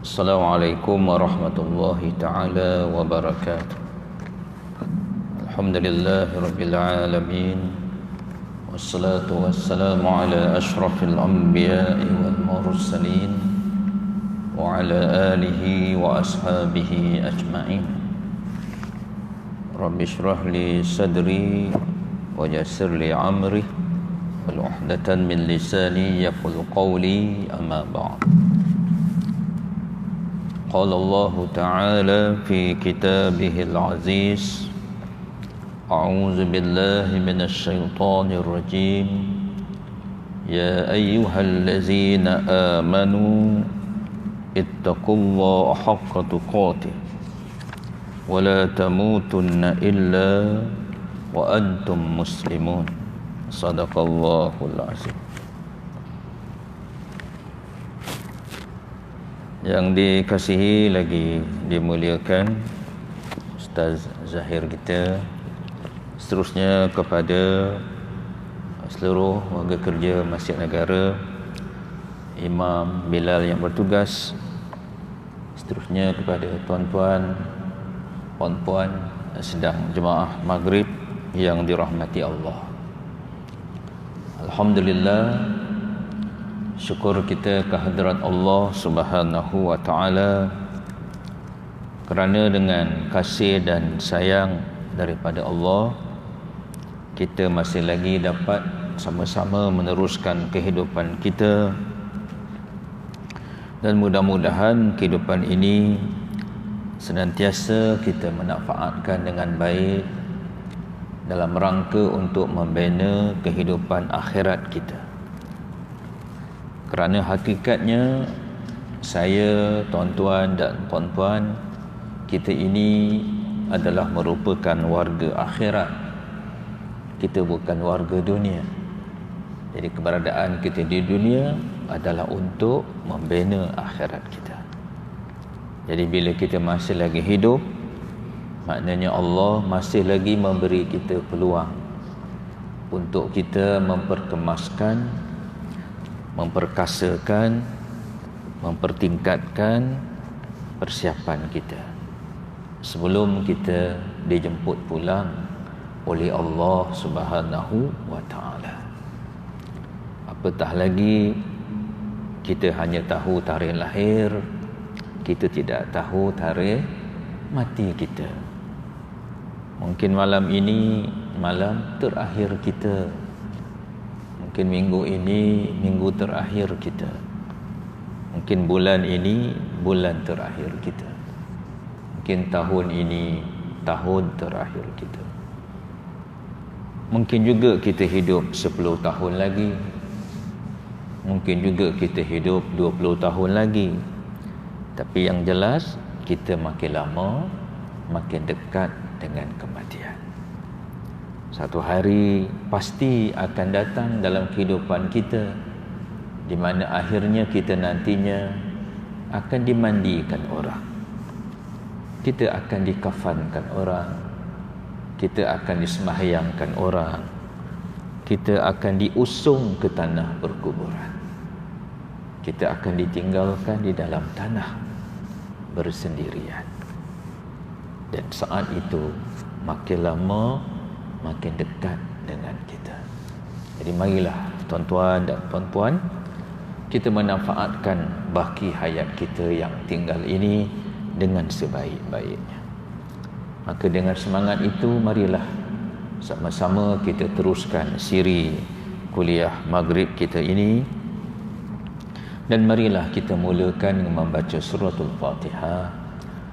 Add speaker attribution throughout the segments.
Speaker 1: Assalamualaikum warahmatullahi ta'ala wabarakatuh. Alhamdulillahi rabbil alamin. Wassalatu wassalamu ala ashrafil anbiya'i wal mursalin wa ala alihi wa ashabihi ajma'in. Rabbi shrah li sadri wa yassir li amri wal 'uqdatan min lisani yafqahu qawli, amma ba'd. قال الله تعالى في كتابه العزيز: أعوذ بالله من الشيطان الرجيم يا أيها الذين آمنوا اتقوا الله حق تقاته ولا تموتن إلا وأنتم مسلمون. صدق الله العظيم. Yang dikasihi lagi dimuliakan Ustaz Zahir kita, seterusnya kepada seluruh warga kerja Masjid Negara, Imam Bilal yang bertugas, seterusnya kepada tuan-tuan, puan-puan sedang jemaah maghrib yang dirahmati Allah. Alhamdulillah, syukur kita kehadrat Allah Subhanahu wa ta'ala kerana dengan kasih dan sayang daripada Allah, kita masih lagi dapat sama-sama meneruskan kehidupan kita, dan mudah-mudahan kehidupan ini senantiasa kita manfaatkan dengan baik dalam rangka untuk membina kehidupan akhirat kita. Kerana hakikatnya saya, tuan-tuan dan puan-puan, kita ini adalah merupakan warga akhirat. Kita bukan warga dunia. Jadi keberadaan kita di dunia adalah untuk membina akhirat kita. Jadi bila kita masih lagi hidup, maknanya Allah masih lagi memberi kita peluang untuk kita memperkemaskan, memperkasakan, mempertingkatkan persiapan kita sebelum kita dijemput pulang oleh Allah Subhanahu wa ta'ala. Apatah lagi kita hanya tahu tarikh lahir, kita tidak tahu tarikh mati kita. Mungkin malam ini malam terakhir kita, mungkin minggu ini minggu terakhir kita, mungkin bulan ini bulan terakhir kita, mungkin tahun ini tahun terakhir kita. Mungkin juga kita hidup 10 tahun lagi, mungkin juga kita hidup 20 tahun lagi. Tapi yang jelas, kita makin lama makin dekat dengan kematian. Satu hari pasti akan datang dalam kehidupan kita, di mana akhirnya kita nantinya akan dimandikan orang, kita akan dikafankan orang, kita akan disembahyangkan orang, kita akan diusung ke tanah perkuburan, kita akan ditinggalkan di dalam tanah bersendirian. Dan saat itu makin lama makin dekat dengan kita. Jadi marilah tuan-tuan dan puan-puan, kita manfaatkan baki hayat kita yang tinggal ini dengan sebaik-baiknya. Maka dengan semangat itu, marilah sama-sama kita teruskan siri kuliah maghrib kita ini, dan marilah kita mulakan dengan membaca suratul Fatihah,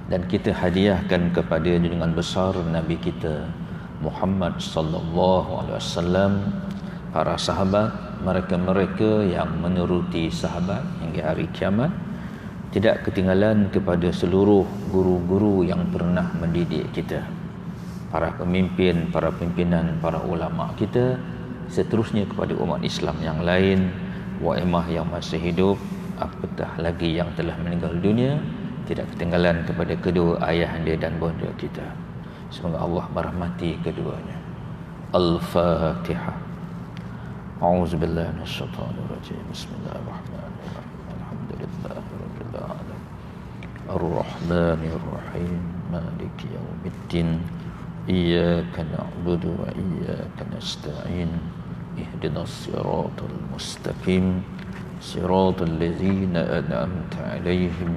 Speaker 1: dan kita hadiahkan kepada junjungan besar Nabi kita Muhammad sallallahu alaihi wasallam, para sahabat, mereka-mereka yang menuruti sahabat hingga hari kiamat, tidak ketinggalan kepada seluruh guru-guru yang pernah mendidik kita, para pemimpin, para pimpinan, para ulama kita, seterusnya kepada umat Islam yang lain, waimah yang masih hidup, apatah lagi yang telah meninggal dunia, tidak ketinggalan kepada kedua ayahanda dan bonda kita. Semoga Allah merahmati keduanya. Al-Fatihah. A'udzubillahi minasyaitonir rajim. Bismillahirrahmanirrahim. Alhamdulillahirabbil alamin. Ar-Rahmanir Rahim. Maliki yaumiddin. Iyyaka na'budu wa iyyaka nasta'in. Ihdinas siratal mustaqim. Siratal ladzina an'amta 'alaihim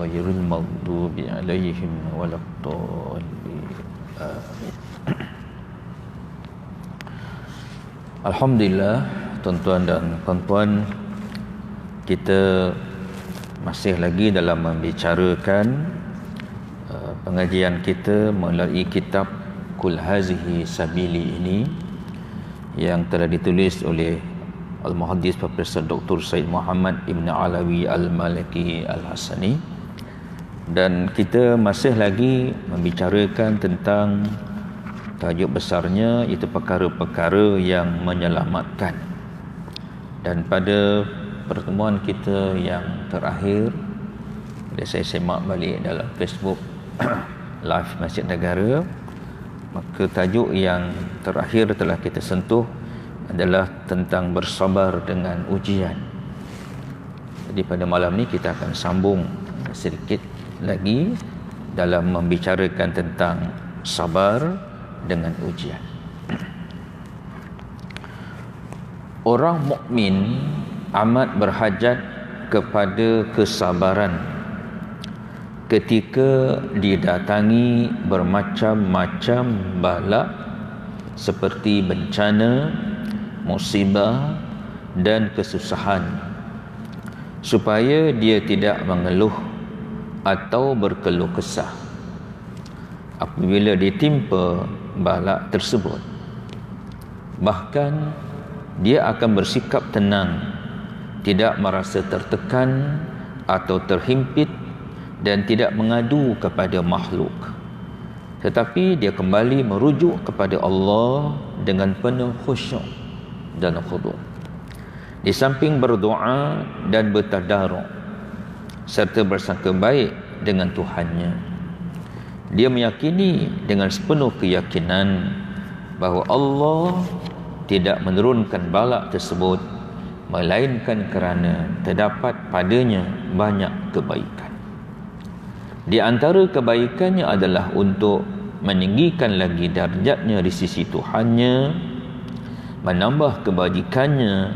Speaker 1: ghairil maghdubi 'alaihim waladdallin. Amin. Alhamdulillah, tuan-tuan dan puan-puan, kita masih lagi dalam membicarakan pengajian kita melalui kitab Qul Hazihi Sabili ini yang telah ditulis oleh Al-Muhaddis Profesor Dr. Said Muhammad Ibn Alawi Al-Maliki Al-Hasani, dan kita masih lagi membicarakan tentang tajuk besarnya, itu perkara-perkara yang menyelamatkan. Dan pada pertemuan kita yang terakhir, bila saya semak balik dalam Facebook live Masjid Negara, maka tajuk yang terakhir telah kita sentuh adalah tentang bersabar dengan ujian. Jadi pada malam ni kita akan sambung sedikit lagi dalam membicarakan tentang sabar dengan ujian. Orang mukmin amat berhajat kepada kesabaran ketika didatangi bermacam-macam bala seperti bencana, musibah dan kesusahan, supaya dia tidak mengeluh atau berkeluh kesah apabila ditimpa bala tersebut. Bahkan dia akan bersikap tenang, tidak merasa tertekan atau terhimpit, dan tidak mengadu kepada makhluk, tetapi dia kembali merujuk kepada Allah dengan penuh khusyuk dan khudu'. Di samping berdoa dan bertadaruk serta bersangka baik dengan Tuhannya, dia meyakini dengan sepenuh keyakinan bahawa Allah tidak menurunkan bala tersebut melainkan kerana terdapat padanya banyak kebaikan. Di antara kebaikannya adalah untuk meninggikan lagi darjatnya di sisi Tuhannya, menambah kebajikannya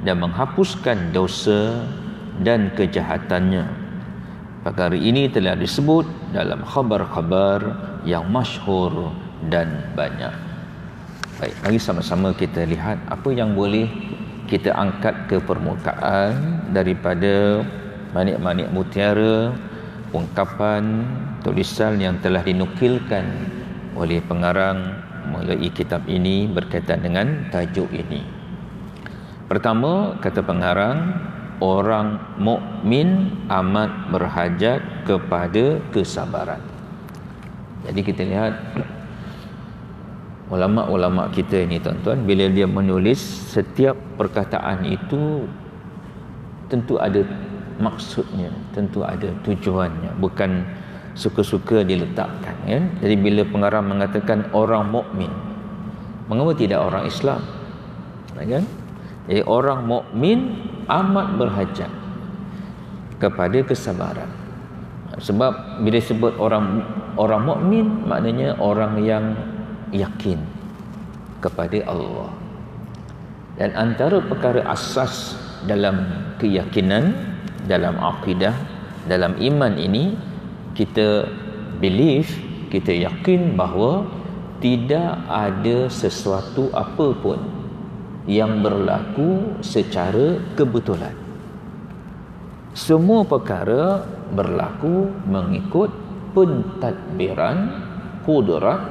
Speaker 1: dan menghapuskan dosa dan kejahatannya. Perkara ini telah disebut dalam khabar-khabar yang masyhur dan banyak. Baik, mari sama-sama kita lihat apa yang boleh kita angkat ke permukaan daripada manik-manik mutiara, ungkapan, tulisan yang telah dinukilkan oleh pengarang melalui kitab ini berkaitan dengan tajuk ini. Pertama, kata pengarang, orang mukmin amat berhajat kepada kesabaran. Jadi kita lihat ulama-ulama kita ini, tuan-tuan, bila dia menulis, setiap perkataan itu tentu ada maksudnya, tentu ada tujuannya, bukan suka-suka diletakkan, kan? Jadi bila pengarang mengatakan orang mukmin, mengapa tidak orang Islam, kan? Jadi orang mukmin amat berhajat kepada kesabaran. Sebab bila disebut orang mukmin, maknanya orang yang yakin kepada Allah. Dan antara perkara asas dalam keyakinan, dalam akidah, dalam iman ini, kita believe, kita yakin bahawa tidak ada sesuatu apa pun yang berlaku secara kebetulan. Semua perkara berlaku mengikut pentadbiran, kudrat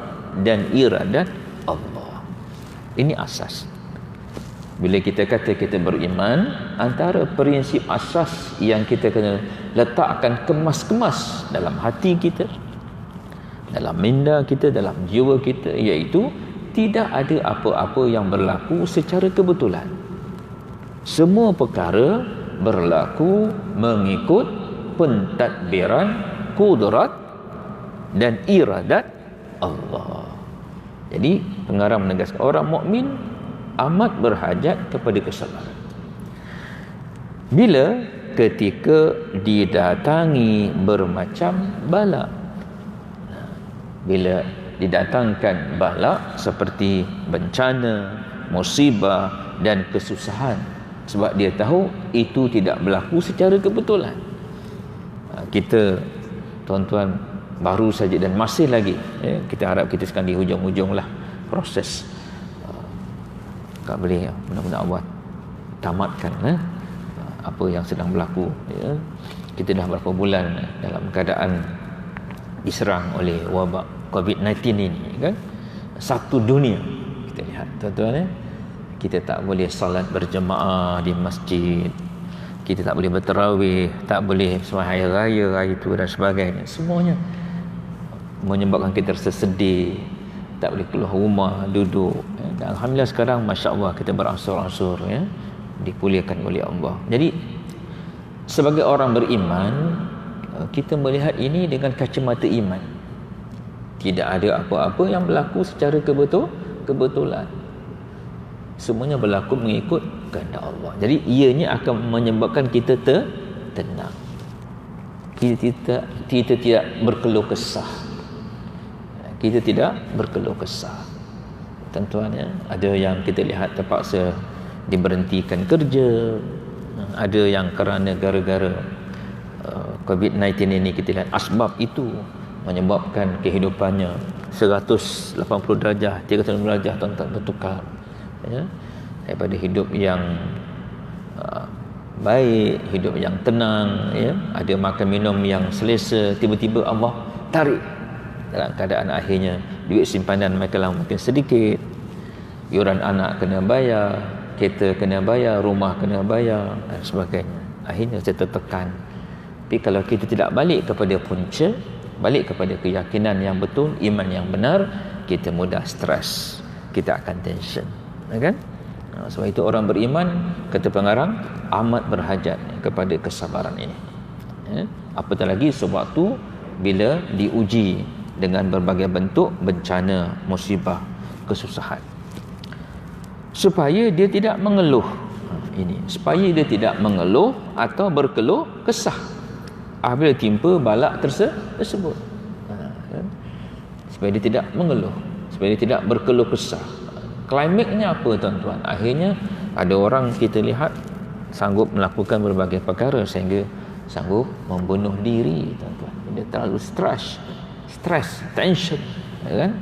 Speaker 1: dan iradat Allah. Ini asas. Bila kita kata kita beriman, antara prinsip asas yang kita kena letakkan, kemas-kemas dalam hati kita, dalam minda kita, dalam jiwa kita, iaitu tidak ada apa-apa yang berlaku secara kebetulan. Semua perkara berlaku mengikut pentadbiran, kudrat dan iradat Allah. Jadi pengarang menegaskan orang mukmin amat berhajat kepada kesabaran. Bila ketika didatangi bermacam bala. Bila didatangkan bala seperti bencana, musibah dan kesusahan, sebab dia tahu itu tidak berlaku secara kebetulan. Kita tuan-tuan baru saja dan masih lagi, kita harap kita sekarang di hujung-hujung lah proses, tak boleh mudah-mudahan Allah tamatkan apa yang sedang berlaku. Kita dah berapa bulan dalam keadaan diserang oleh wabak COVID-19 ini kan, satu dunia. Kita lihat tuan-tuan, kita tak boleh salat berjemaah di masjid, kita tak boleh bertarawih, tak boleh sembahyang raya hari itu dan sebagainya. Semuanya menyebabkan kita rasa sedih, tak boleh keluar rumah, duduk. Dan alhamdulillah sekarang masya-Allah kita beransur-ansur dipulihkan oleh Allah. Jadi sebagai orang beriman, kita melihat ini dengan kacamata iman. Tidak ada apa-apa yang berlaku secara kebetulan. Semuanya berlaku mengikut kehendak Allah. Jadi ianya akan menyebabkan kita tenang. Kita tidak berkeluh kesah. Kita tidak berkeluh kesah. Tuan-tuan, ada yang kita lihat terpaksa diberhentikan kerja, ada yang kerana gara-gara COVID-19 ini kita lihat asbab itu menyebabkan kehidupannya 180 darjah, 300 darjah tuan-tuan bertukar, daripada hidup yang baik, hidup yang tenang, ada makan minum yang selesa, tiba-tiba Allah tarik. Dalam keadaan akhirnya duit simpanan mereka makin sedikit, yuran anak kena bayar, kereta kena bayar, rumah kena bayar dan sebagainya. Akhirnya saya tertekan. Tapi kalau kita tidak balik kepada punca, balik kepada keyakinan yang betul, iman yang benar, kita mudah stres, kita akan tension, kan? Sebab itu orang beriman, kata pengarang, amat berhajat kepada kesabaran ini. Apatah lagi sewaktu bila diuji dengan berbagai bentuk bencana, musibah, kesusahan, supaya dia tidak mengeluh. Ini supaya dia tidak mengeluh atau berkeluh kesah apabila timpa balak tersebut, supaya dia tidak mengeluh, supaya dia tidak berkeluh kesah. Klimaknya apa tuan-tuan? Akhirnya ada orang kita lihat sanggup melakukan berbagai perkara sehingga sanggup membunuh diri, tuan-tuan. Dia terlalu stres, tension, kan?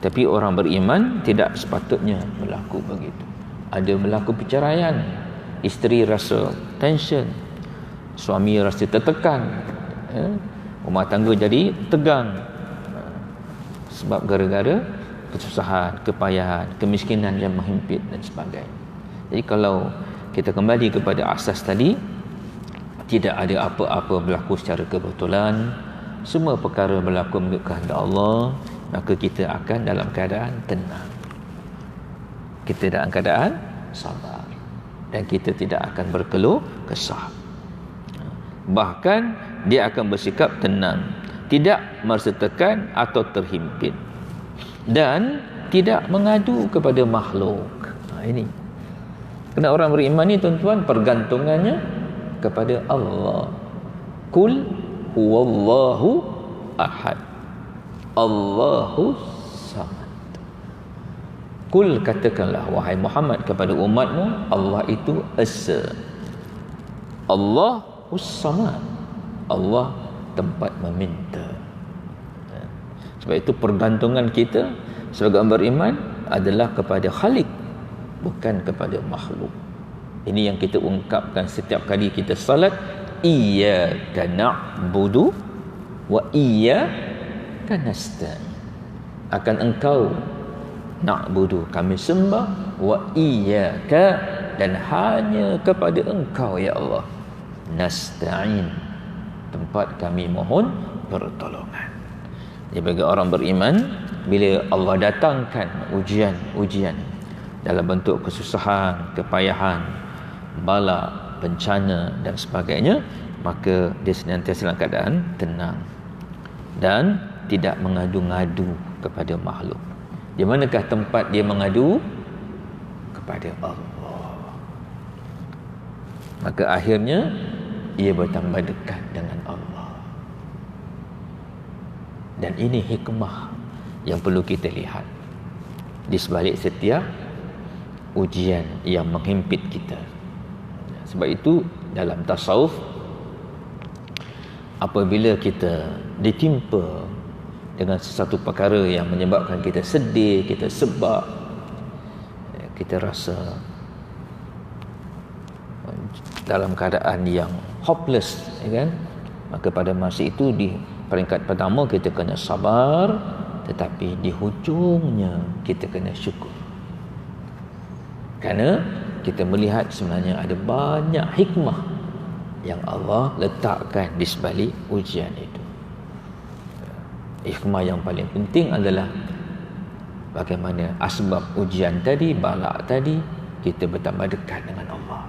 Speaker 1: Tapi orang beriman tidak sepatutnya berlaku begitu. Ada berlaku perceraian, isteri rasa tension, suami rasa tertekan, rumah tangga jadi tegang, sebab gara-gara kesusahan, kepayahan, kemiskinan yang menghimpit dan sebagainya. Jadi kalau kita kembali kepada asas tadi, tidak ada apa-apa berlaku secara kebetulan, semua perkara berlaku mengikut kehendak Allah, maka kita akan dalam keadaan tenang, kita dalam keadaan sabar, dan kita tidak akan berkeluh kesah. Bahkan dia akan bersikap tenang, tidak merasa tekan atau terhimpit, dan tidak mengadu kepada makhluk. Ini kerana orang beriman ni tuan-tuan, pergantungannya kepada Allah. Kul huwallahu ahad, Allahu samad. Kul, katakanlah wahai Muhammad kepada umatmu, Allah itu esa, Allahus samad, Allah tempat meminta. Sebab itu pergantungan kita sebagai orang beriman adalah kepada Khalik, bukan kepada makhluk. Ini yang kita ungkapkan setiap kali kita salat, iyyaka na'budu wa iyyaka nasta'in. Akan engkau na'budu, kami sembah, wa iyyaka, dan hanya kepada engkau ya Allah, nasta'in, tempat kami mohon pertolongan. Jadi bagi orang beriman, bila Allah datangkan ujian dalam bentuk kesusahan, kepayahan, bala, bencana dan sebagainya, maka dia senantiasa dalam keadaan tenang dan tidak mengadu-ngadu kepada makhluk. Di manakah tempat dia mengadu? Kepada Allah. Maka akhirnya ia bertambah dekat dengan Allah. Dan ini hikmah yang perlu kita lihat di sebalik setiap ujian yang menghimpit kita. Sebab itu dalam tasawuf, apabila kita ditimpa dengan sesuatu perkara yang menyebabkan kita sedih, kita sebab, kita rasa dalam keadaan yang hopeless, kan? Maka pada masa itu di peringkat pertama kita kena sabar, tetapi di hujungnya kita kena syukur. Kerana kita melihat sebenarnya ada banyak hikmah yang Allah letakkan di sebalik ujian itu. Hikmah yang paling penting adalah bagaimana asbab ujian tadi, balak tadi, kita bertambah dekat dengan Allah.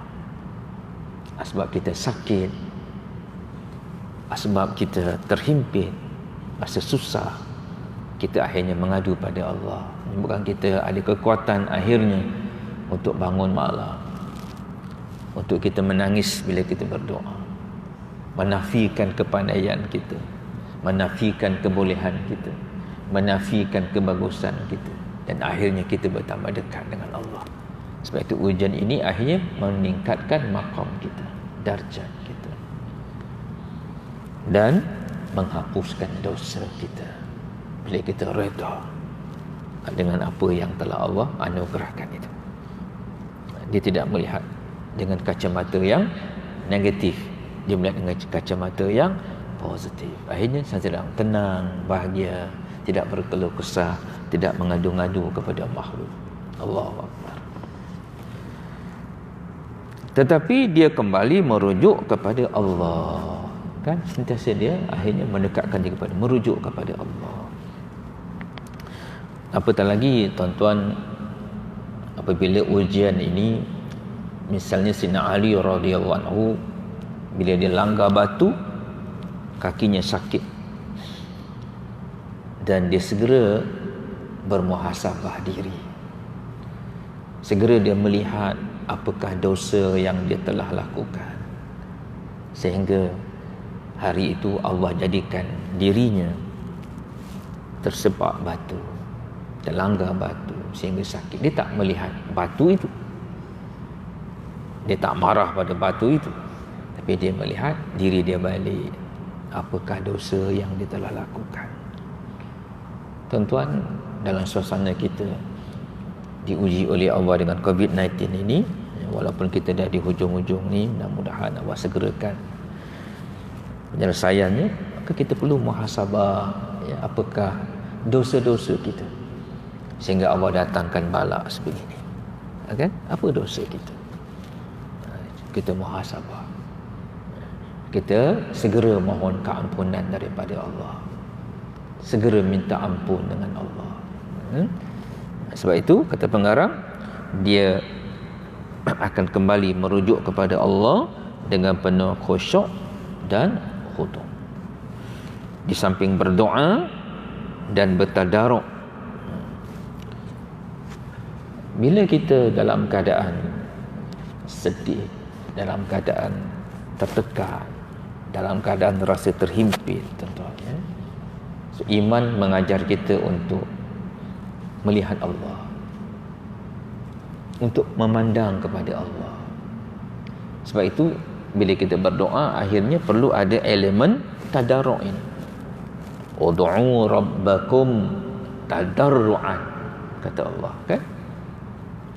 Speaker 1: Asbab kita sakit, asbab kita terhimpit, rasa susah, kita akhirnya mengadu pada Allah. Bukan kita ada kekuatan akhirnya untuk bangun malam, untuk kita menangis bila kita berdoa, menafikan kepandaian kita, menafikan kebolehan kita, menafikan kebagusan kita, dan akhirnya kita bertambah dekat dengan Allah. Sebab itu ujian ini akhirnya meningkatkan maqam kita, darjat kita, dan menghapuskan dosa kita bila kita redha dengan apa yang telah Allah anugerahkan itu. Dia tidak melihat dengan kacamata yang negatif, dia melihat dengan kacamata yang positif. Akhirnya saya sedang tenang, bahagia, tidak berkeluh kesah, tidak mengadu-ngadu kepada makhluk. Allahu Akbar. Tetapi dia kembali merujuk kepada Allah, kan? Sentiasa dia akhirnya mendekatkan diri kepada, merujuk kepada Allah. Apatah lagi tuan-tuan, apabila ujian ini, misalnya Sayyidina Ali radhiyallahu anhu, bila dia langgar batu, kakinya sakit, dan dia segera bermuhasabah diri. Segera dia melihat apakah dosa yang dia telah lakukan, sehingga hari itu Allah jadikan dirinya tersepak batu, terlanggar batu sehingga sakit. Dia tak melihat batu itu, dia tak marah pada batu itu, tapi dia melihat diri dia balik, apakah dosa yang dia telah lakukan. Tuan-tuan, dalam suasana kita diuji oleh Allah dengan COVID-19 ini, walaupun kita dah di hujung-hujung ni, mudah-mudahan Allah segerakan penyelesaiannya, maka kita perlu muhasabah, ya, apakah dosa-dosa kita sehingga Allah datangkan bala sebegini, kan? Apa dosa kita? Kita muhasabah, kita segera mohon keampunan daripada Allah, segera minta ampun dengan Allah. Sebab itu kata pengarang, dia akan kembali merujuk kepada Allah dengan penuh khusyuk dan khudu'. Di samping berdoa dan bertadaruk, bila kita dalam keadaan sedih, dalam keadaan tertekan, dalam keadaan rasa terhimpit, tuan-tuan, ya? So, iman mengajar kita untuk melihat Allah, untuk memandang kepada Allah. Sebab itu bila kita berdoa, akhirnya perlu ada elemen tadarru'in. Ud'u rabbakum tadarru'an, kata Allah, kan?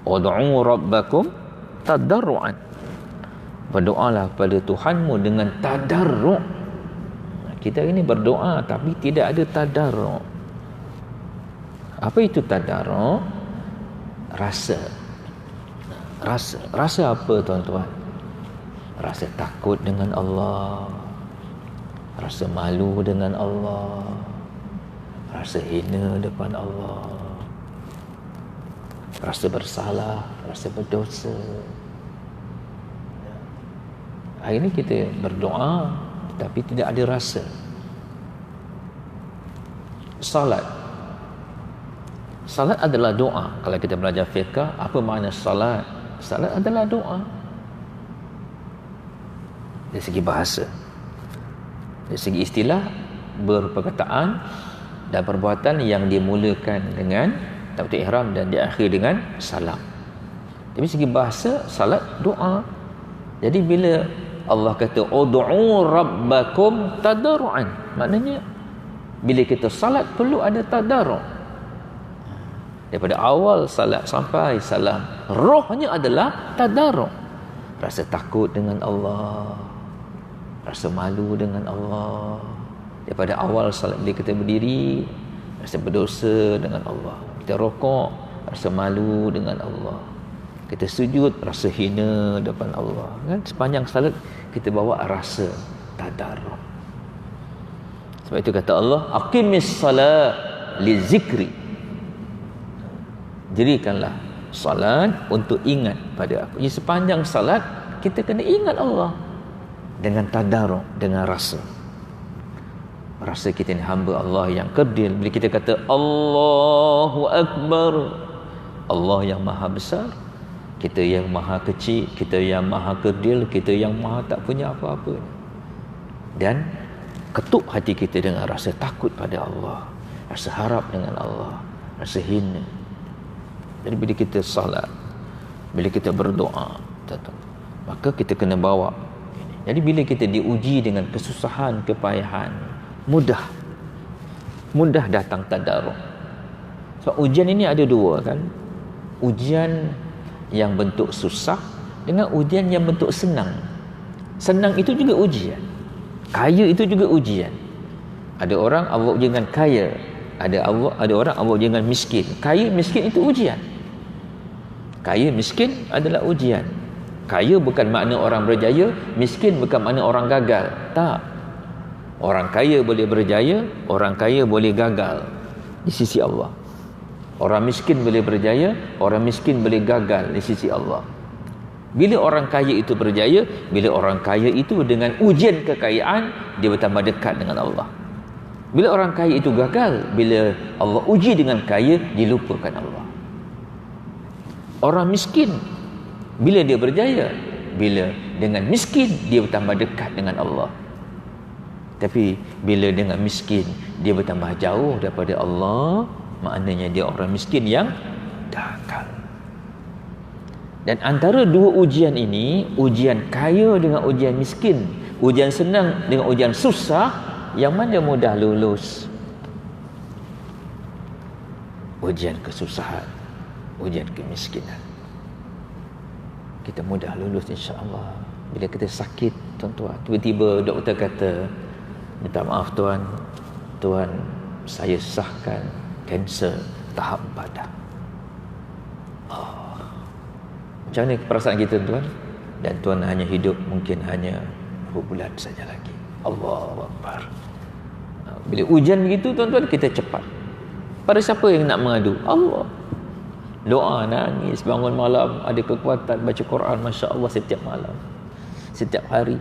Speaker 1: Ud'u rabbakum tadarru'an, berdoalah kepada Tuhanmu dengan tadarru'. Kita ini berdoa tapi tidak ada tadarru'. Apa itu tadarru'? Rasa apa, tuan-tuan? Rasa takut dengan Allah, rasa malu dengan Allah, rasa hina depan Allah, rasa bersalah, rasa berdosa. Hari ini kita berdoa tapi tidak ada rasa. Salat adalah doa. Kalau kita belajar fiqh, apa makna salat? Salat adalah doa. dari segi bahasa. Dari segi istilah, berperkataan dan perbuatan yang dimulakan dengan takbiratul ihram dan diakhir dengan salam. Tapi segi bahasa, salat doa. Jadi bila Allah kata ud'u rabbakum tadarruan, maknanya bila kita salat perlu ada tadarru'. Daripada awal salat sampai salam, rohnya adalah tadarru'. Rasa takut dengan Allah, rasa malu dengan Allah. Daripada awal salat bila kita berdiri, rasa berdosa dengan Allah. Kita rokok, rasa malu dengan Allah. Kita sujud, rasa hina depan Allah. Kan? Sepanjang salat kita bawa rasa tadarruh. Sebab itu kata Allah, aqimis salat li zikri. Dirikanlah salat untuk ingat pada aku. Jadi sepanjang salat kita kena ingat Allah dengan tadarruh, dengan rasa. Rasa kita ni hamba Allah yang kerdil. Bila kita kata Allahu Akbar, Allah yang maha besar, kita yang maha kecil, kita yang maha kerdil, kita yang maha tak punya apa-apa. Dan ketuk hati kita dengan rasa takut pada Allah, rasa harap dengan Allah, rasa hina. Jadi bila kita salat, bila kita berdoa, maka kita kena bawa. Jadi bila kita diuji dengan kesusahan, kepayahan, mudah datang tadarruh. Sebab ujian ini ada dua kan, ujian yang bentuk susah dengan ujian yang bentuk senang. Senang itu juga ujian, kaya itu juga ujian. Ada orang Allah uji dengan kaya, ada orang Allah uji dengan miskin. Kaya miskin itu ujian. Kaya miskin adalah ujian. Kaya bukan makna orang berjaya, miskin bukan makna orang gagal. Tak. Orang kaya boleh berjaya, orang kaya boleh gagal di sisi Allah. Orang miskin boleh berjaya, orang miskin boleh gagal di sisi Allah. Bila orang kaya itu berjaya, bila orang kaya itu dengan ujian kekayaan, dia bertambah dekat dengan Allah. Bila orang kaya itu gagal, bila Allah uji dengan kaya, dilupakan Allah. Orang miskin, bila dia berjaya, bila dengan miskin, dia bertambah dekat dengan Allah. Tapi bila dengan miskin, dia bertambah jauh daripada Allah, maknanya dia orang miskin yang gagal. Dan antara dua ujian ini, ujian kaya dengan ujian miskin, ujian senang dengan ujian susah, yang mana mudah lulus? Ujian kesusahan, ujian kemiskinan. Kita mudah lulus insya-Allah. Bila kita sakit, tuan-tuan, tiba-tiba doktor kata, minta maaf tuan, saya sahkan kanser tahap 4 dah. Macam mana perasaan kita tuan? Dan tuan hanya hidup mungkin hanya beberapa bulan saja lagi. Allahu Akbar. Bila ujian begitu tuan-tuan, kita cepat. Pada siapa yang nak mengadu? Allah. Doa, nangis, bangun malam, ada kekuatan baca Quran, Masya Allah setiap malam, setiap hari.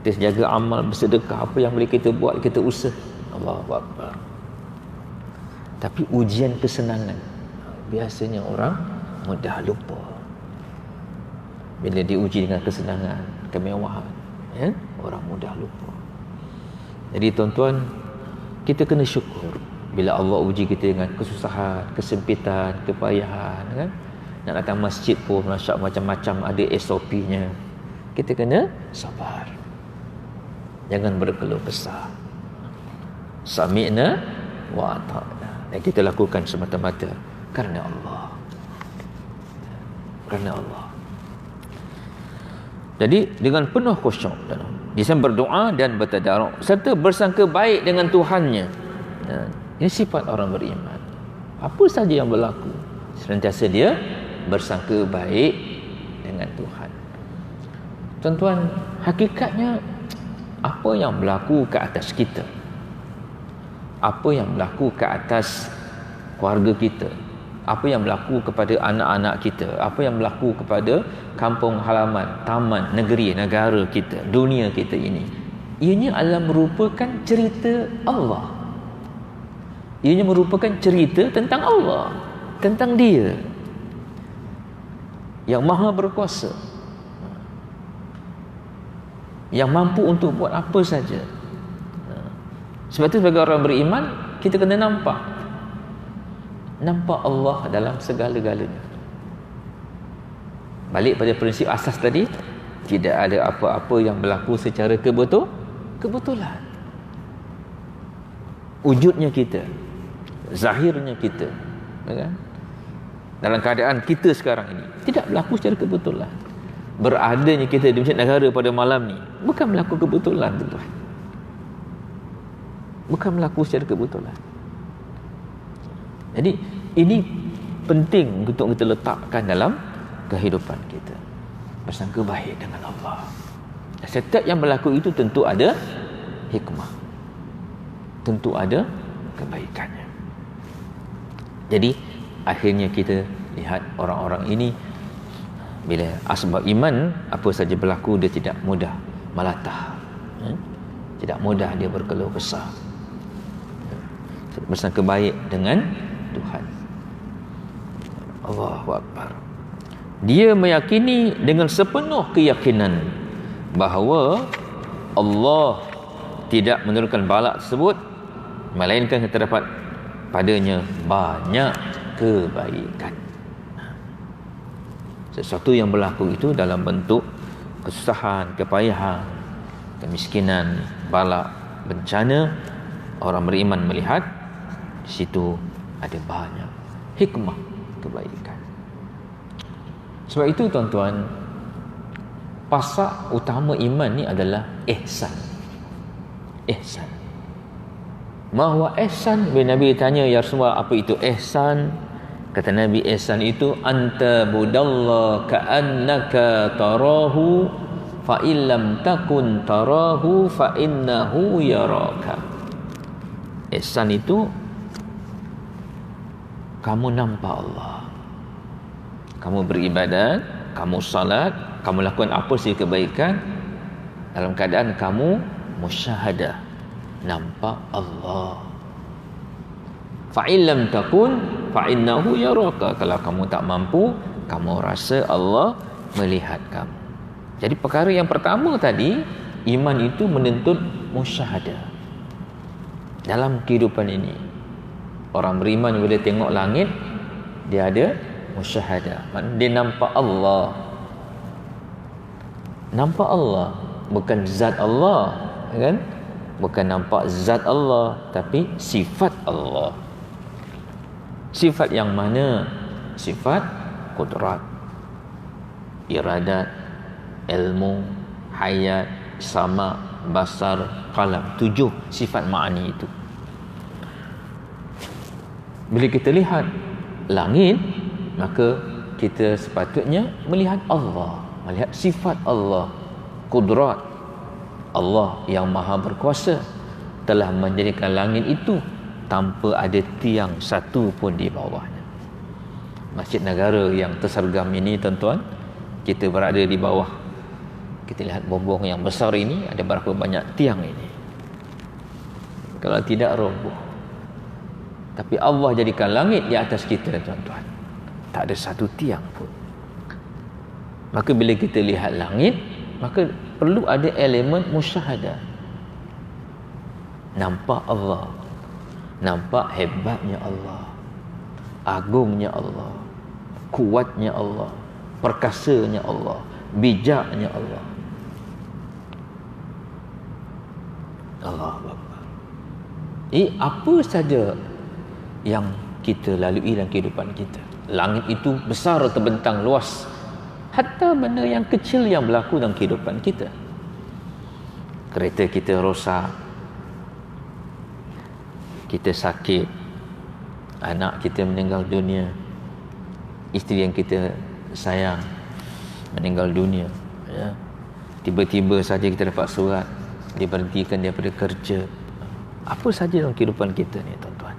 Speaker 1: Kita jaga amal, bersedekah, apa yang boleh kita buat, kita usah. Allahu Akbar. Tapi ujian kesenangan, biasanya orang mudah lupa. Bila diuji dengan kesenangan, kemewahan, ya, orang mudah lupa. Jadi tuan-tuan, kita kena syukur bila Allah uji kita dengan kesusahan, kesempitan, kepayahan, kan? Nak datang masjid pun macam-macam ada SOP-nya. Kita kena sabar. Jangan berkeluh kesah. Sami'na wa ata'na. Dan kita lakukan semata-mata kerana Allah. Kerana Allah. Jadi dengan penuh khusyuk, di sana berdoa dan bertadarruk serta bersangka baik dengan Tuhannya. Ini sifat orang beriman. Apa saja yang berlaku, senantiasa dia bersangka baik dengan Tuhan. Tuan-tuan, hakikatnya apa yang berlaku ke atas kita, apa yang berlaku ke atas keluarga kita, apa yang berlaku kepada anak-anak kita, apa yang berlaku kepada kampung halaman, taman, negeri, negara kita, dunia kita ini, ianya adalah merupakan cerita Allah. Ianya merupakan cerita tentang Allah, tentang Dia yang Maha Berkuasa. yang mampu untuk buat apa saja. Sebab itu sebagai orang beriman, kita kena nampak Allah dalam segala-galanya. Balik pada prinsip asas tadi, tidak ada apa-apa yang berlaku secara kebetulan. Wujudnya kita, zahirnya kita, kan? Dalam keadaan kita sekarang ini tidak berlaku secara kebetulan. Beradanya kita di Masjid Negara pada malam ni bukan berlaku kebetulan, tuan-tuan. Bukan berlaku secara kebetulan. Jadi ini penting untuk kita letakkan dalam kehidupan kita. Bersangka baik dengan Allah. Setiap yang berlaku itu tentu ada hikmah, tentu ada kebaikannya. Jadi akhirnya kita lihat orang-orang ini, bila asbab iman apa saja berlaku, dia tidak mudah melatah, tidak mudah dia berkeluh kesah, bersangka baik dengan Tuhan. Allahu Akbar. Dia meyakini dengan sepenuh keyakinan bahawa Allah tidak menurunkan bala tersebut melainkan terdapat padanya banyak kebaikan. Sesuatu yang berlaku itu dalam bentuk kesusahan, kepayahan, kemiskinan, bala, bencana, orang beriman melihat di situ ada banyak hikmah kebaikan. Sebab itu tuan-tuan, pasak utama iman ni adalah ihsan. Ihsan. Mahwa ihsan? Bila Nabi tanya, ya Rasulullah, apa itu ihsan? Kata Nabi, ihsan itu anta budallah ka'annaka tarahu fa illam takun tarahu fa innahu yaraka. Ihsan itu kamu nampak Allah, kamu beribadat, kamu salat, kamu lakukan apa sih kebaikan, dalam keadaan kamu musyahadah, nampak Allah. Fa illam takun fa innahu yaraka. Kalau kamu tak mampu, kamu rasa Allah melihat kamu. Jadi perkara yang pertama tadi, iman itu menuntut musyahadah dalam kehidupan ini. Orang beriman bila tengok langit, dia ada musyahadah. Maksudnya dia nampak Allah. Nampak Allah, bukan zat Allah, kan? Bukan nampak zat Allah, tapi sifat Allah. Sifat yang mana? Sifat kudrat, iradat, ilmu, hayat, sama, basar, qalam. 7 sifat ma'ani itu. Bila kita lihat langit, maka kita sepatutnya melihat Allah, melihat sifat Allah, kudrat Allah yang maha berkuasa telah menjadikan langit itu tanpa ada tiang satu pun di bawahnya. Masjid Negara yang tersergam ini, tuan-tuan, kita berada di bawah. Kita lihat bumbung yang besar ini, ada berapa banyak tiang ini. Kalau tidak, roboh. Tapi Allah jadikan langit di atas kita, tuan-tuan. Tak ada satu tiang pun. Maka bila kita lihat langit, maka perlu ada elemen musyahadah. Nampak Allah, nampak hebatnya Allah, agungnya Allah, kuatnya Allah, perkasanya Allah, bijaknya Allah. Allahu Akbar. Apa saja yang kita lalui dalam kehidupan kita, langit itu besar, terbentang luas, hatta benda yang kecil yang berlaku dalam kehidupan kita. Kereta kita rosak, kita sakit, anak kita meninggal dunia, isteri yang kita sayang meninggal dunia, ya. Tiba-tiba saja kita dapat surat diberhentikan daripada kerja. Apa saja dalam kehidupan kita ni, tuan-tuan,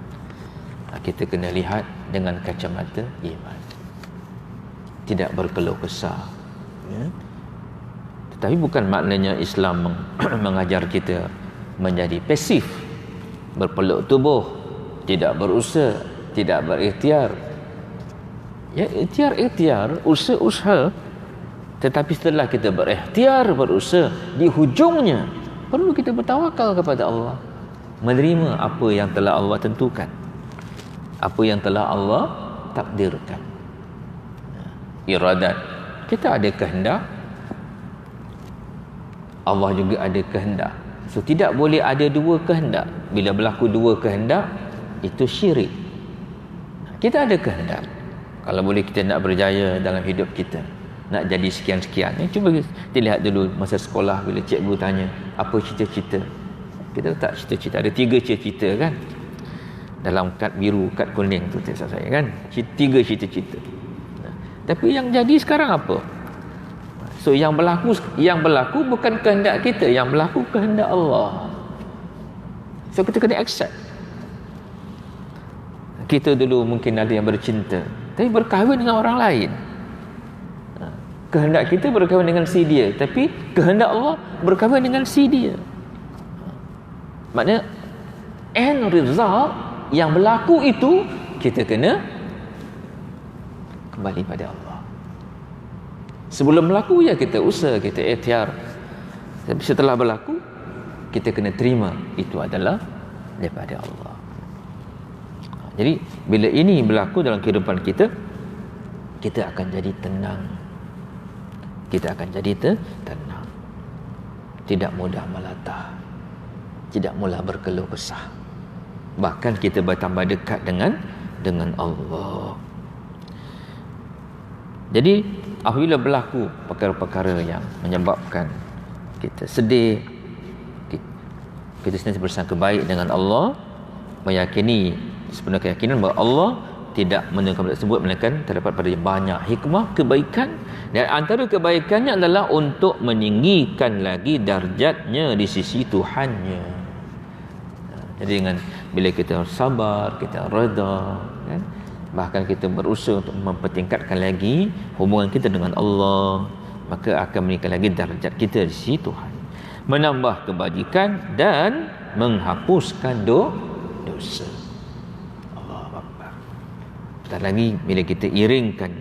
Speaker 1: kita kena lihat dengan kacamata iman, tidak berkeluh kesah, ya. Tetapi bukan maknanya Islam mengajar kita menjadi pasif, berpeluk tubuh, tidak berusaha, tidak berikhtiar. Ya, ikhtiar, usaha, Tetapi setelah kita berikhtiar, berusaha, di hujungnya perlu kita bertawakal kepada Allah, menerima apa yang telah Allah tentukan, apa yang telah Allah takdirkan. Iradat, kita ada kehendak, Allah juga ada kehendak. So tidak boleh ada dua kehendak. Bila berlaku dua kehendak, itu syirik. Kita ada kehendak, kalau boleh kita nak berjaya dalam hidup kita, nak jadi sekian-sekian. Cuba kita lihat dulu masa sekolah, bila cikgu tanya apa cita-cita, kita letak cita-cita, ada 3 cita-cita kan, dalam kad biru, kad kuning tu tak saya kan, 3 cita-cita. Tapi yang jadi sekarang apa? So yang berlaku bukan kehendak kita, yang berlaku kehendak Allah. So kita kena accept. Kita dulu mungkin ada yang bercinta, tapi berkahwin dengan orang lain. Kehendak kita berkahwin dengan si dia, tapi kehendak Allah berkahwin dengan si dia. Maknanya end result yang berlaku itu kita kena kembali pada Allah. Sebelum berlaku ya kita usaha, kita ikhtiar. Tapi setelah berlaku kita kena terima itu adalah daripada Allah. Jadi bila ini berlaku dalam kehidupan kita, kita akan jadi tenang. Kita akan jadi tenang. Tidak mudah melatah. Tidak mudah berkeluh kesah. Bahkan kita bertambah dekat dengan Allah. Jadi apabila berlaku perkara-perkara yang menyebabkan kita sedih, kita sentiasa bersangka baik dengan Allah, meyakini sepenuh keyakinan bahawa Allah tidak menentukan benda tersebut, melainkan terdapat pada banyak hikmah, kebaikan, dan antara kebaikannya adalah untuk meninggikan lagi darjatnya di sisi Tuhannya. Jadi dengan bila kita sabar, kita reda, kan? Bahkan kita berusaha untuk mempertingkatkan lagi hubungan kita dengan Allah, maka akan meningkatkan lagi darjat kita di sisi Tuhan, menambah kebajikan dan menghapuskan dosa. Allahu Akbar. Bentar lagi bila kita iringkan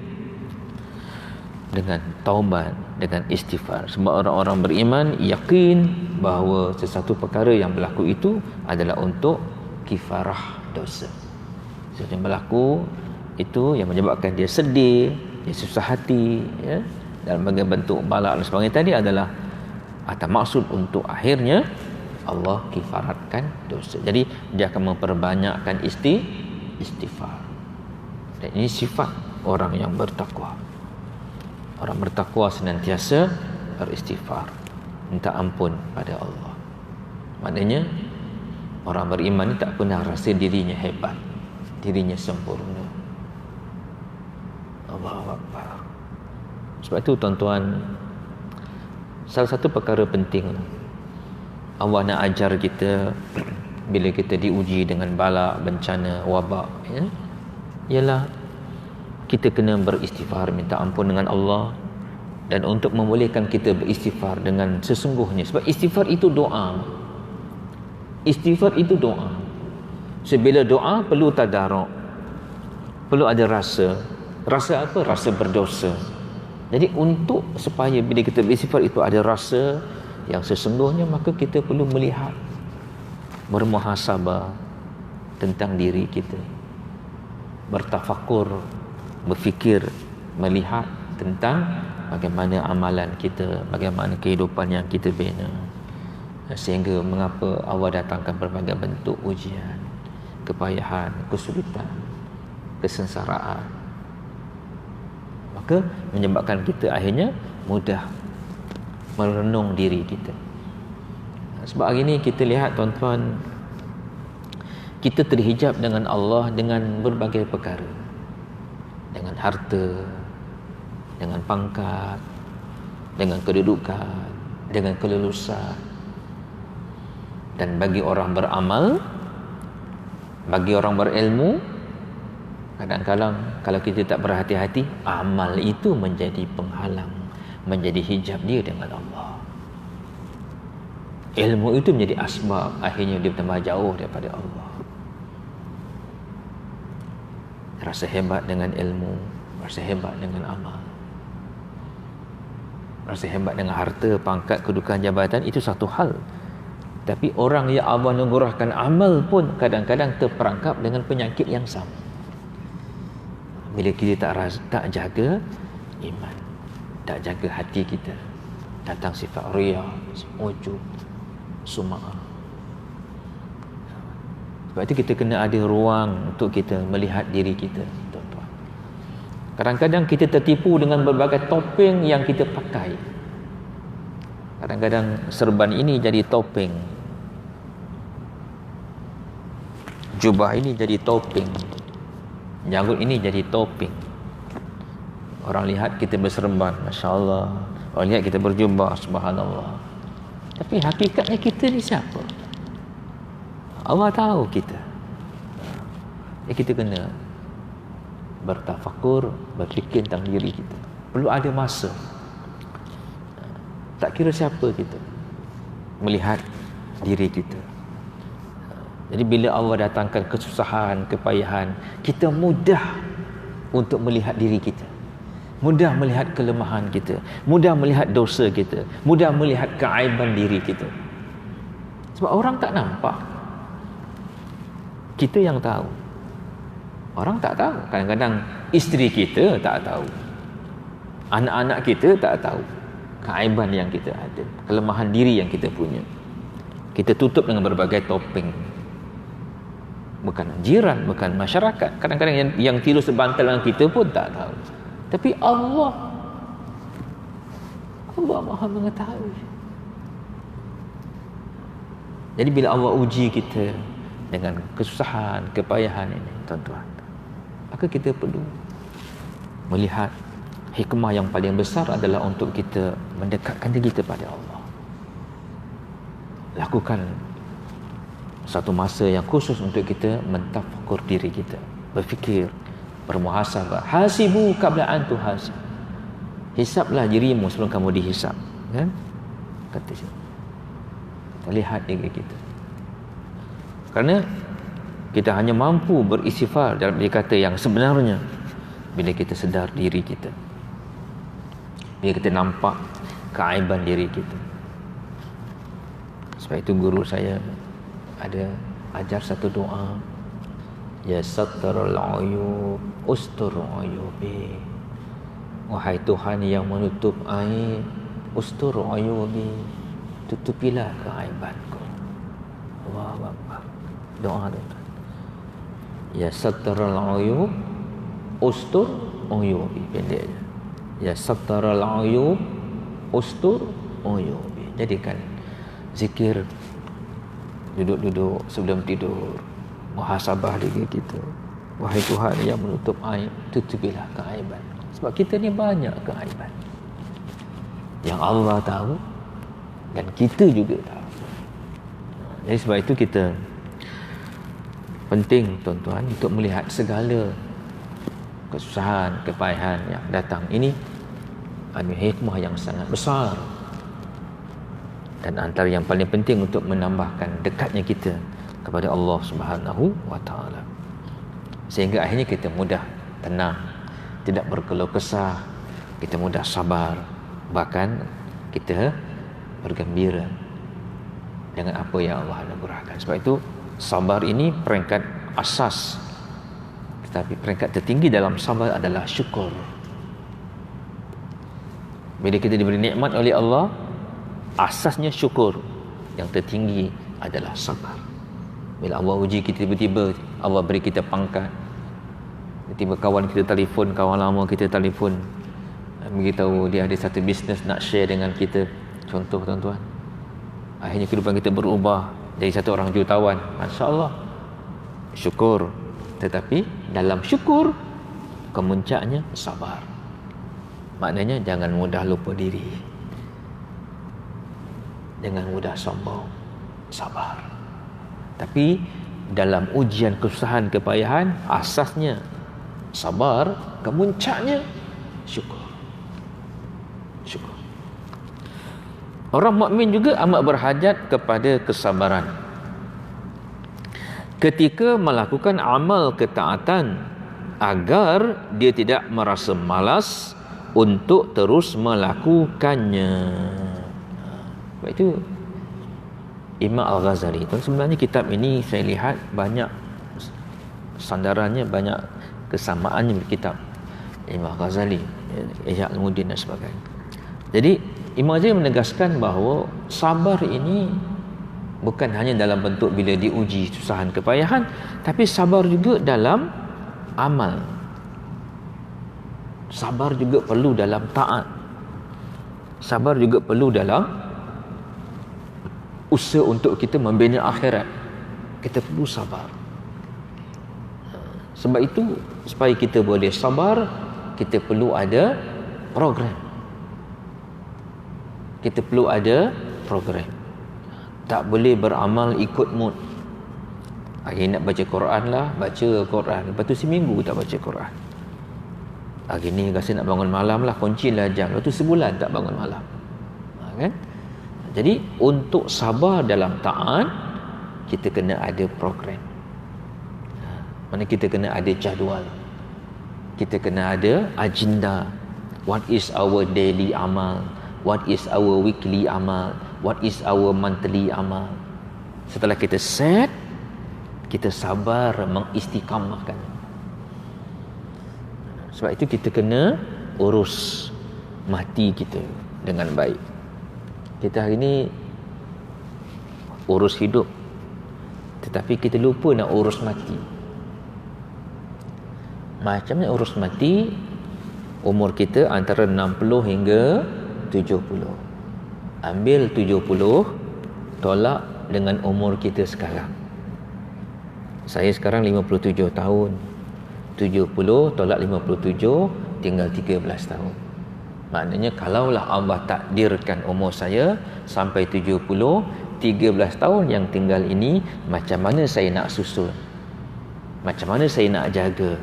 Speaker 1: dengan taubat, dengan istighfar. Sebab orang-orang beriman yakin bahawa sesuatu perkara yang berlaku itu adalah untuk kifarah dosa. Sesuatu yang berlaku itu yang menyebabkan dia sedih, dia susah hati, ya, dalam berbagai bentuk balak dan sebagainya tadi adalah atas maksud untuk akhirnya Allah kifaratkan dosa. Jadi dia akan memperbanyakkan istighfar. Dan ini sifat orang yang bertakwa. Orang bertakwa senantiasa beristighfar, minta ampun pada Allah. Maknanya orang beriman ni tak pernah rasa dirinya hebat, dirinya sempurna. Allahu Akbar. Sebab itu tuan-tuan, salah satu perkara penting Allah nak ajar kita bila kita diuji dengan bala, bencana, wabak, ya, ialah kita kena beristighfar, minta ampun dengan Allah, dan untuk membolehkan kita beristighfar dengan sesungguhnya. Sebab istighfar itu doa. Istighfar itu doa. Sebila doa perlu tadarruk, perlu ada rasa. Rasa apa? Rasa berdosa. Jadi untuk supaya bila kita beristighfar itu ada rasa yang sesungguhnya, maka kita perlu melihat, bermuhasabah tentang diri kita, bertafakur, berfikir, melihat tentang bagaimana amalan kita, bagaimana kehidupan yang kita bina, sehingga mengapa Allah datangkan berbagai bentuk ujian, kepayahan, kesulitan, kesengsaraan, maka menyebabkan kita akhirnya mudah merenung diri kita. Sebab hari ini kita lihat tuan-tuan, kita terhijab dengan Allah dengan berbagai perkara, dengan harta, dengan pangkat, dengan kedudukan, dengan kelulusan. Dan bagi orang beramal, bagi orang berilmu, kadang-kadang kalau kita tak berhati-hati, amal itu menjadi penghalang, menjadi hijab dia dengan Allah. Ilmu itu menjadi asbab akhirnya dia bertambah jauh daripada Allah. Rasa hebat dengan ilmu, rasa hebat dengan amal. rasa hebat dengan harta, pangkat, kedudukan, jabatan, itu satu hal. Tapi orang yang Allah anugerahkan amal pun kadang-kadang terperangkap dengan penyakit yang sama. Bila kita tak jaga iman, tak jaga hati kita, datang sifat riya, ujub, sum'ah. Sebab itu kita kena ada ruang untuk kita melihat diri kita, tuan-tuan. Kadang-kadang kita tertipu dengan berbagai topeng yang kita pakai. Kadang-kadang serban ini jadi topeng, jubah ini jadi topeng, janggut ini jadi topeng. Orang lihat kita berserban, Masya Allah. Orang lihat kita berjubah, Subhanallah. Tapi hakikatnya kita ni siapa? Allah tahu kita. Kita kena bertafakur, berfikir tentang diri kita. Perlu ada masa. Tak kira siapa kita, melihat diri kita. Jadi bila Allah datangkan kesusahan, kepayahan, kita mudah untuk melihat diri kita, mudah melihat kelemahan kita, mudah melihat dosa kita, mudah melihat keaiban diri kita. Sebab orang tak nampak, kita yang tahu. Orang tak tahu. Kadang-kadang isteri kita tak tahu, anak-anak kita tak tahu keaiban yang kita ada, kelemahan diri yang kita punya. Kita tutup dengan berbagai topeng. Bukan jiran, bukan masyarakat, kadang-kadang yang tidur sebantal dengan kita pun tak tahu. Tapi Allah Maha mengetahui. Jadi bila Allah uji kita dengan kesusahan, kepayahan ini, tuan-tuan, maka kita perlu melihat hikmah yang paling besar adalah untuk kita mendekatkan diri kita pada Allah. Lakukan satu masa yang khusus untuk kita mentafakkur diri kita, berfikir, bermuhasabah. Hasibu qabla an tuhasab. Hisablah dirimu sebelum kamu dihisab, kan? Kata dia. Kita lihat diri kita. Kerana kita hanya mampu beristighfar dalam diri kata yang sebenarnya bila kita sedar diri kita, bila kita nampak keaiban diri kita. Sebab itu guru saya ada ajar satu doa, ya sattarul uyub ustur uyubi. Wahai Tuhan yang menutup aib, ustur uyubi, tutupilah keaibanku. Allahu Akbar. Doa tu. Ya sattarul uyub ustur uyubi, pendeknya. Ya sattarul uyub ustur uyubi. Jadikan zikir duduk-duduk sebelum tidur, muhasabah diri kita. Wahai Tuhan yang menutup aib, tutupilah keaiban. Sebab kita ni banyak keaiban yang Allah tahu dan kita juga tahu. Jadi sebab itu kita penting, tuan-tuan, untuk melihat segala kesusahan, kepayahan yang datang ini ada hikmah yang sangat besar. Dan antara yang paling penting untuk menambahkan dekatnya kita kepada Allah Subhanahu wa taala. Sehingga akhirnya kita mudah tenang, tidak berkeluh kesah, kita mudah sabar, bahkan kita bergembira dengan apa yang Allah anugerahkan. Sebab itu sabar ini peringkat asas. Tetapi peringkat tertinggi dalam sabar adalah syukur. Bila kita diberi nikmat oleh Allah, asasnya syukur. Yang tertinggi adalah sabar. Bila Allah uji kita, tiba-tiba Allah beri kita pangkat, tiba-tiba kawan kita telefon, kawan lama kita telefon, beritahu dia ada satu bisnes nak share dengan kita. Contoh, tuan-tuan, akhirnya kehidupan kita berubah jadi satu orang jutawan. Masya Allah, syukur. Tetapi dalam syukur, kemuncaknya sabar. Maknanya jangan mudah lupa diri, jangan mudah sombong, sabar. Tapi dalam ujian kesusahan, kepayahan, asasnya sabar, kemuncaknya syukur. Syukur. Orang mukmin juga amat berhajat kepada kesabaran ketika melakukan amal ketaatan, agar dia tidak merasa malas untuk terus melakukannya. Sebab itu Imam Al-Ghazali itu sebenarnya kitab ini saya lihat banyak sandarannya, banyak kesamaannya dengan kitab Imam Al-Ghazali, Ihya Ulumuddin dan sebagainya. Jadi Imam Ghazali menegaskan bahawa sabar ini bukan hanya dalam bentuk bila diuji kesusahan kepayahan, tapi sabar juga dalam amal. Sabar juga perlu dalam taat. Sabar juga perlu dalam usaha untuk kita membina akhirat. Kita perlu sabar. Sebab itu, supaya kita boleh sabar, kita perlu ada program. Kita perlu ada program. Tak boleh beramal ikut mood. Hari nak baca Quran lah, baca Quran. Lepas tu seminggu tak baca Quran. Hari ni rasa nak bangun malam lah, kuncilah jam. Lepas tu sebulan tak bangun malam. Kan? Jadi untuk sabar dalam taat, kita kena ada program. Mana kita kena ada jadual. Kita kena ada agenda. What is our daily amal? What is our weekly amal? What is our monthly amal? Setelah kita set, kita sabar mengistiqamahkan. Sebab itu kita kena urus mati kita dengan baik. Kita hari ni urus hidup, tetapi kita lupa nak urus mati. Macam mana urus mati? Umur kita antara 60 hingga 70. Ambil 70, tolak dengan umur kita sekarang. Saya sekarang 57 tahun. 70 tolak 57, tinggal 13 tahun. Maknanya kalaulah Allah takdirkan umur saya sampai 70, 13 tahun yang tinggal ini, macam mana saya nak susun? Macam mana saya nak jaga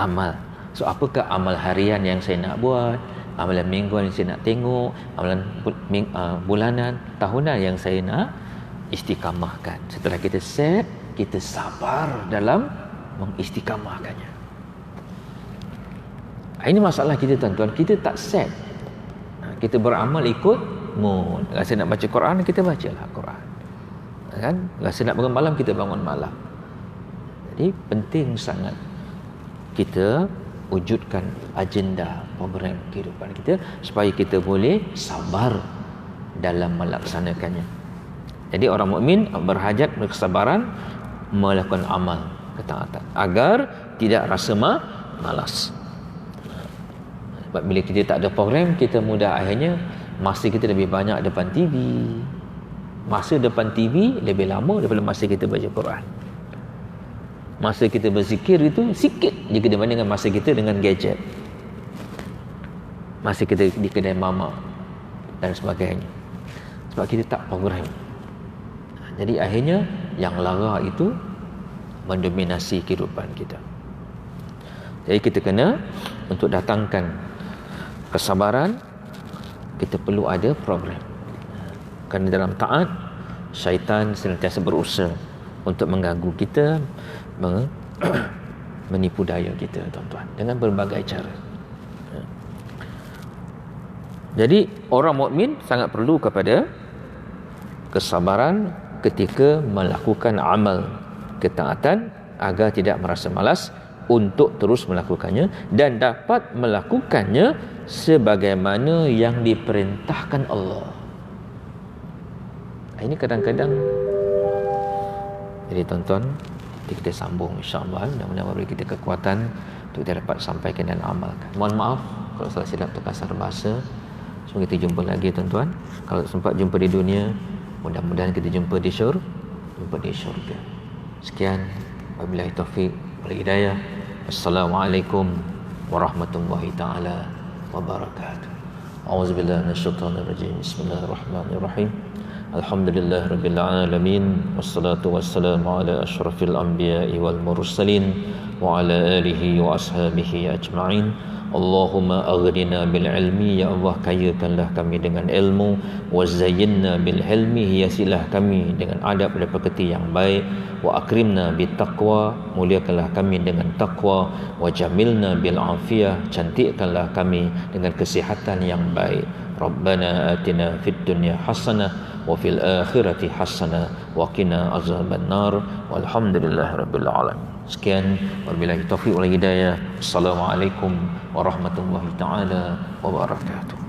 Speaker 1: amal? So apakah amal harian yang saya nak buat? Amalan mingguan yang saya nak tengok? Amalan bulanan, tahunan yang saya nak istiqamahkan. Setelah kita set, kita sabar dalam mengistiqamahkannya. Ini masalah kita tuan-tuan, kita tak set. Kita beramal ikut mood. Rasa nak baca Quran, kita bacalah Quran. Kan? Rasa nak bangun malam, kita bangun malam. Jadi penting sangat kita wujudkan agenda, program kehidupan kita supaya kita boleh sabar dalam melaksanakannya. Jadi orang mukmin berhajat kesabaran melakukan amal ketaatan agar tidak rasa malas. Sebab bila kita tak ada program, kita mudah akhirnya masa kita lebih banyak depan TV. Masa depan TV lebih lama daripada masa kita baca Quran. Masa kita berzikir itu sikit jika dibandingkan masa kita dengan gadget. Masa kita di kedai mamak dan sebagainya. Sebab kita tak program. Jadi akhirnya yang lara itu mendominasi kehidupan kita. Jadi kita kena untuk datangkan kesabaran, kita perlu ada program. Kerana dalam taat, syaitan senantiasa berusaha untuk mengganggu kita, menipu daya kita tuan-tuan dengan berbagai cara. Jadi orang mukmin sangat perlu kepada kesabaran ketika melakukan amal ketaatan agar tidak merasa malas untuk terus melakukannya dan dapat melakukannya sebagaimana yang diperintahkan Allah. Ini kadang-kadang, jadi tuan-tuan, kita sambung insya-Allah, mudah-mudahan beri kita kekuatan untuk kita dapat sampaikan dan amalkan. Mohon maaf kalau salah silap terkasar bahasa. Semoga kita jumpa lagi tuan-tuan. Kalau sempat jumpa di dunia, mudah-mudahan kita jumpa di syurga. Sekian, wabillahi taufik wal hidayah. Assalamualaikum warahmatullahi taala wabarakatuh. A'udzubillahi minasyaitonir rajim. Bismillahirrahmanirrahim. Alhamdulillahirabbil alamin wassalatu wassalamu ala asyrafil anbiya'i wal mursalin wa ala alihi wa ashabihi ajma'in. Allahumma aghnina bil ilmi, ya Allah kayakanlah kami dengan ilmu, wa zayyinna bil hilmi, hiasilah kami dengan adab dan pekerti yang baik, wa akrimna bit taqwa, muliakanlah kami dengan taqwa, wa jamilna bil afiyah, cantikkanlah kami dengan kesihatan yang baik. Rabbana atina fid dunya hasanah wa fil akhirati hasanah wa qina azaban nar, walhamdulillahirabbil alamin. Sekian, wabillahi taufiq wal hidayah. Assalamualaikum warahmatullahi taala wabarakatuh.